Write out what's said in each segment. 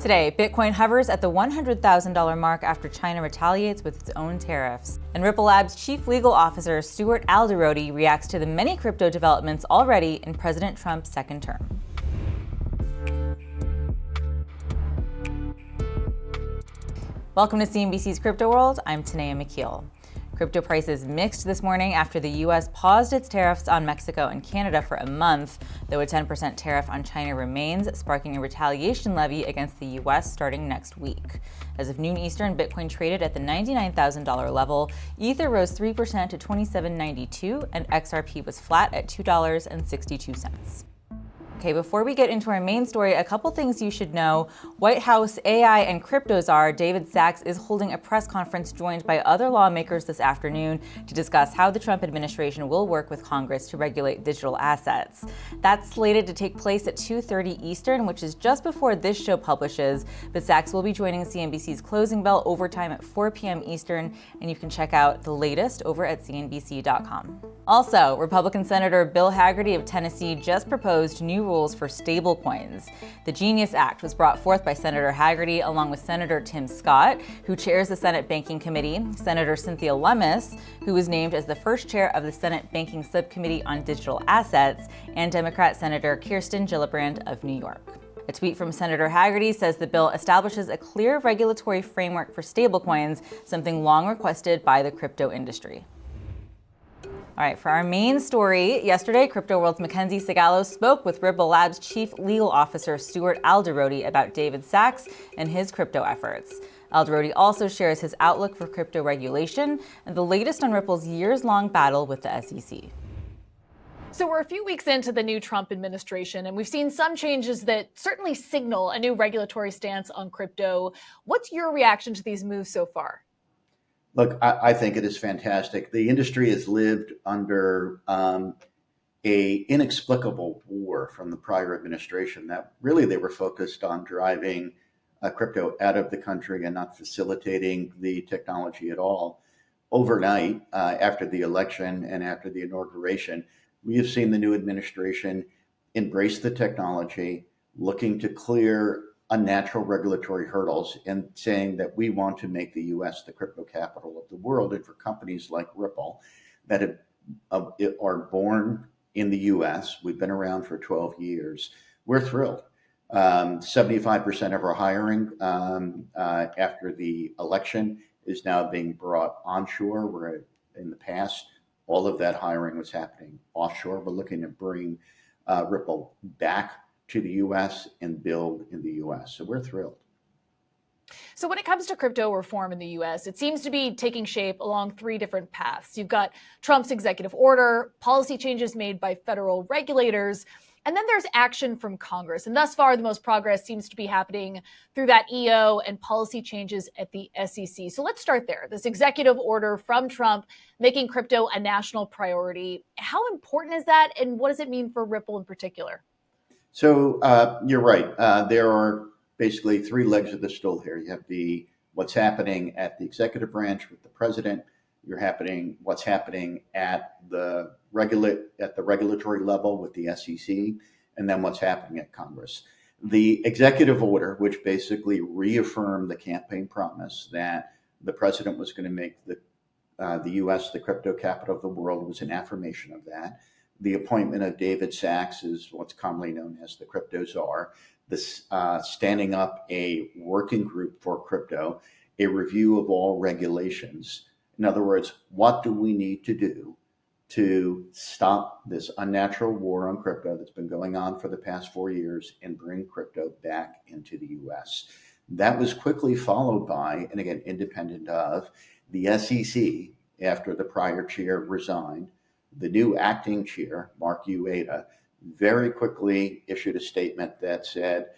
Today, Bitcoin hovers at the $100,000 mark after China retaliates with its own tariffs. And Ripple Labs Chief Legal Officer Stuart Alderoty reacts to the many crypto developments already in President Trump's second term. Welcome to CNBC's Crypto World. I'm Tanea McKeel. Crypto prices mixed this morning after the U.S. paused its tariffs on Mexico and Canada for a month, though a 10% tariff on China remains, sparking a retaliation levy against the U.S. starting next week. As of noon Eastern, Bitcoin traded at the $99,000 level, Ether rose 3% to $27.92, and XRP was flat at $2.62. Okay, before we get into our main story, a couple things you should know. White House AI and crypto czar David Sacks is holding a press conference joined by other lawmakers this afternoon to discuss how the Trump administration will work with Congress to regulate digital assets. That's slated to take place at 2:30 Eastern, which is just before this show publishes, but Sacks will be joining CNBC's Closing Bell Overtime at 4 p.m. Eastern, and you can check out the latest over at CNBC.com. Also, Republican Senator Bill Hagerty of Tennessee just proposed new rules for stablecoins. The Genius Act was brought forth by Senator Hagerty along with Senator Tim Scott, who chairs the Senate Banking Committee, Senator Cynthia Lummis, who was named as the first chair of the Senate Banking Subcommittee on Digital Assets, and Democrat Senator Kirsten Gillibrand of New York. A tweet from Senator Hagerty says the bill establishes a clear regulatory framework for stablecoins, something long requested by the crypto industry. All right, for our main story, yesterday, Crypto World's Mackenzie Segallo spoke with Ripple Labs Chief Legal Officer Stuart Alderoty about David Sacks and his crypto efforts. Alderoty also shares his outlook for crypto regulation and the latest on Ripple's years-long battle with the SEC. So we're a few weeks into the new Trump administration, and we've seen some changes that certainly signal a new regulatory stance on crypto. What's your reaction to these moves so far? Look, I think it is fantastic. The industry has lived under a inexplicable war from the prior administration that really they were focused on driving crypto out of the country and not facilitating the technology at all. Overnight, after the election and after the inauguration, we have seen the new administration embrace the technology, looking to clear unnatural regulatory hurdles and saying that we want to make the U.S. the crypto capital of the world. And for companies like Ripple that are born in the U.S., we've been around for 12 years, we're thrilled. 75% of our hiring after the election is now being brought onshore, where in the past, all of that hiring was happening offshore. We're looking to bring Ripple back to the U.S. and build in the U.S. So we're thrilled. So when it comes to crypto reform in the U.S., it seems to be taking shape along three different paths. You've got Trump's executive order, policy changes made by federal regulators, and then there's action from Congress. And thus far, the most progress seems to be happening through that EO and policy changes at the SEC. So let's start there. This executive order from Trump making crypto a national priority. How important is that, and what does it mean for Ripple in particular? So you're right. There are basically three legs of the stool here. You have what's happening at the executive branch with the president. What's happening at the regulatory level with the SEC, and then what's happening at Congress. The executive order, which basically reaffirmed the campaign promise that the president was going to make the U.S. the crypto capital of the world, was an affirmation of that. The appointment of David Sacks is what's commonly known as the crypto czar, standing up a working group for crypto, a review of all regulations. In other words, what do we need to do to stop this unnatural war on crypto that's been going on for the past 4 years and bring crypto back into the U.S.? That was quickly followed by, and again, independent of, the SEC, after the prior chair resigned. The new acting chair, Mark Ueda, very quickly issued a statement that said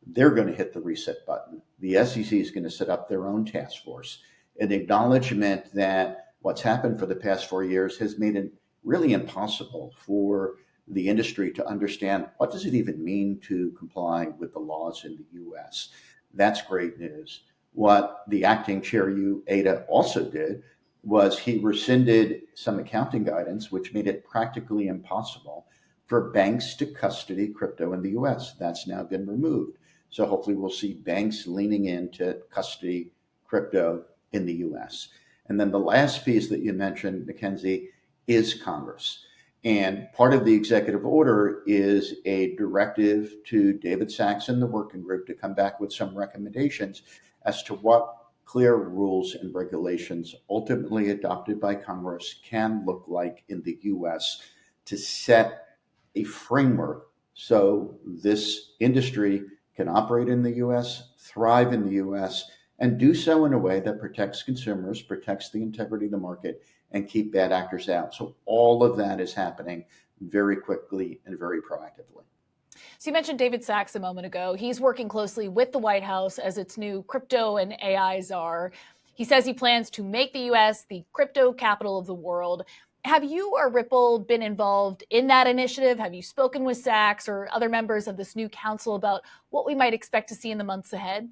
they're going to hit the reset button. The SEC is going to set up their own task force. An acknowledgement that what's happened for the past 4 years has made it really impossible for the industry to understand what does it even mean to comply with the laws in the U.S. That's great news. What the acting chair Ueda also did was he rescinded some accounting guidance, which made it practically impossible for banks to custody crypto in the U.S. That's now been removed. So hopefully we'll see banks leaning into custody crypto in the US. And then the last piece that you mentioned, Mackenzie, is Congress. And part of the executive order is a directive to David Sachs and the working group to come back with some recommendations as to what clear rules and regulations ultimately adopted by Congress can look like in the US to set a framework so this industry can operate in the US, thrive in the US, and do so in a way that protects consumers, protects the integrity of the market, and keep bad actors out. So all of that is happening very quickly and very proactively. So you mentioned David Sachs a moment ago. He's working closely with the White House as its new crypto and AI czar. He says he plans to make the U.S. the crypto capital of the world. Have you or Ripple been involved in that initiative? Have you spoken with Sachs or other members of this new council about what we might expect to see in the months ahead?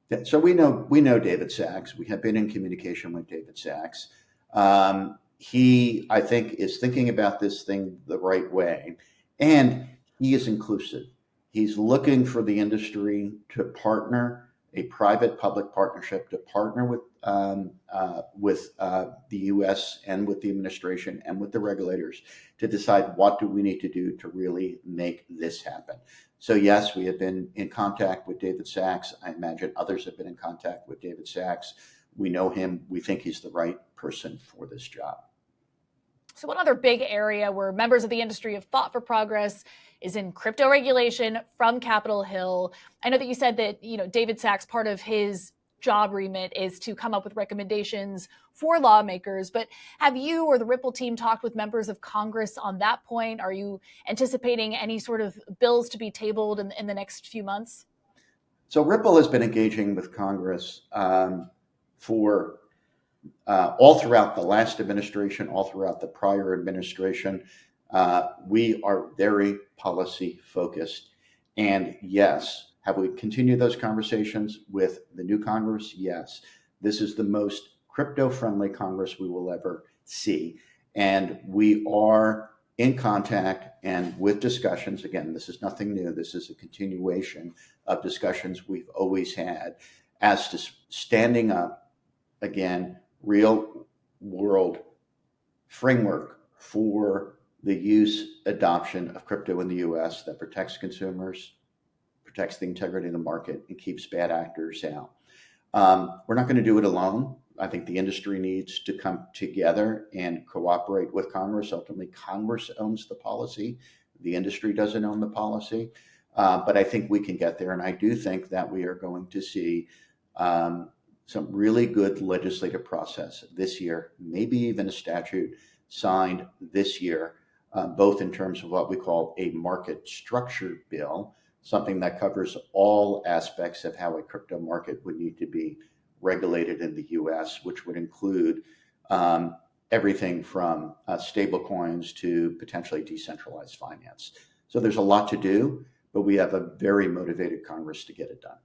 Yeah, so we know David Sachs. We have been in communication with David Sachs. He, I think, is thinking about this thing the right way, and he is inclusive. He's looking for the industry to partner, a private-public partnership, to partner with the U.S. and with the administration and with the regulators to decide what do we need to do to really make this happen. So yes, we have been in contact with David Sachs. I imagine others have been in contact with David Sachs. We know him. We think he's the right person for this job. So one other big area where members of the industry have fought for progress is in crypto regulation from Capitol Hill. I know that you said that, David Sachs, part of his job remit is to come up with recommendations for lawmakers. But have you or the Ripple team talked with members of Congress on that point? Are you anticipating any sort of bills to be tabled in the next few months? So Ripple has been engaging with Congress for all throughout the last administration, all throughout the prior administration. We are very policy focused. And yes, have we continued those conversations with the new Congress? Yes. This is the most crypto-friendly Congress we will ever see. And we are in contact and with discussions. Again, this is nothing new. This is a continuation of discussions we've always had as to standing up, again, real world framework for the use adoption of crypto in the US that protects consumers, protects the integrity of the market, and keeps bad actors out. We're not going to do it alone. I think the industry needs to come together and cooperate with Congress. Ultimately, Congress owns the policy. The industry doesn't own the policy. But I think we can get there. And I do think that we are going to see some really good legislative process this year, maybe even a statute signed this year, both in terms of what we call a market structure bill, something that covers all aspects of how a crypto market would need to be regulated in the US, which would include everything from stablecoins to potentially decentralized finance. So there's a lot to do, but we have a very motivated Congress to get it done.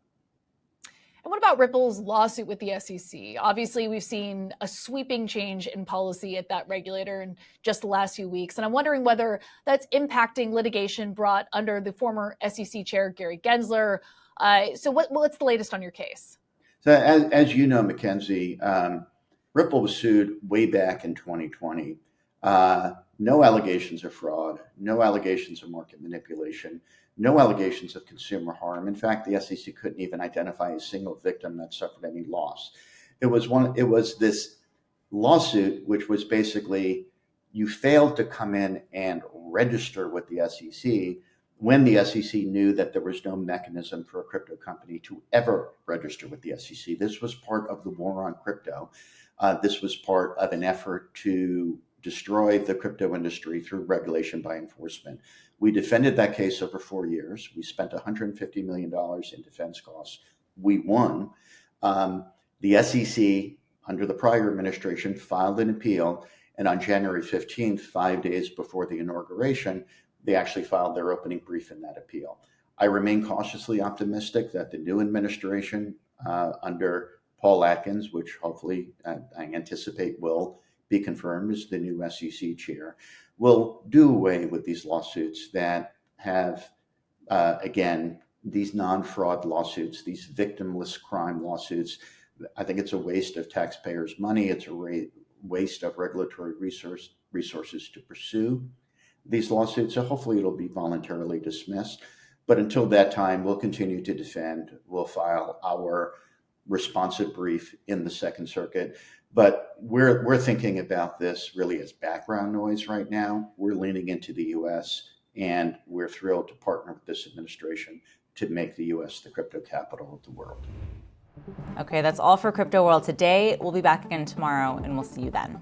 And what about Ripple's lawsuit with the SEC? Obviously, we've seen a sweeping change in policy at that regulator in just the last few weeks. And I'm wondering whether that's impacting litigation brought under the former SEC chair, Gary Gensler. So what's the latest on your case? So as you know, Mackenzie, Ripple was sued way back in 2020. No allegations of fraud, no allegations of market manipulation, no allegations of consumer harm. In fact, the SEC couldn't even identify a single victim that suffered any loss. It was this lawsuit, which was basically you failed to come in and register with the SEC when the SEC knew that there was no mechanism for a crypto company to ever register with the SEC. This was part of the war on crypto. This was part of an effort to destroy the crypto industry through regulation by enforcement. We defended that case over 4 years. We spent $150 million in defense costs. We won. The SEC, under the prior administration, filed an appeal. And on January 15th, 5 days before the inauguration, they actually filed their opening brief in that appeal. I remain cautiously optimistic that the new administration under Paul Atkins, which hopefully I anticipate will be confirmed as the new SEC chair, will do away with these lawsuits that have, again, these non-fraud lawsuits, these victimless crime lawsuits. I think it's a waste of taxpayers' money. It's a waste of regulatory resources to pursue these lawsuits. So hopefully it'll be voluntarily dismissed. But until that time, we'll continue to defend. We'll file our responsive brief in the Second Circuit. But we're thinking about this really as background noise right now. We're leaning into the U.S., and we're thrilled to partner with this administration to make the U.S. the crypto capital of the world. Okay, that's all for Crypto World today. We'll be back again tomorrow, and we'll see you then.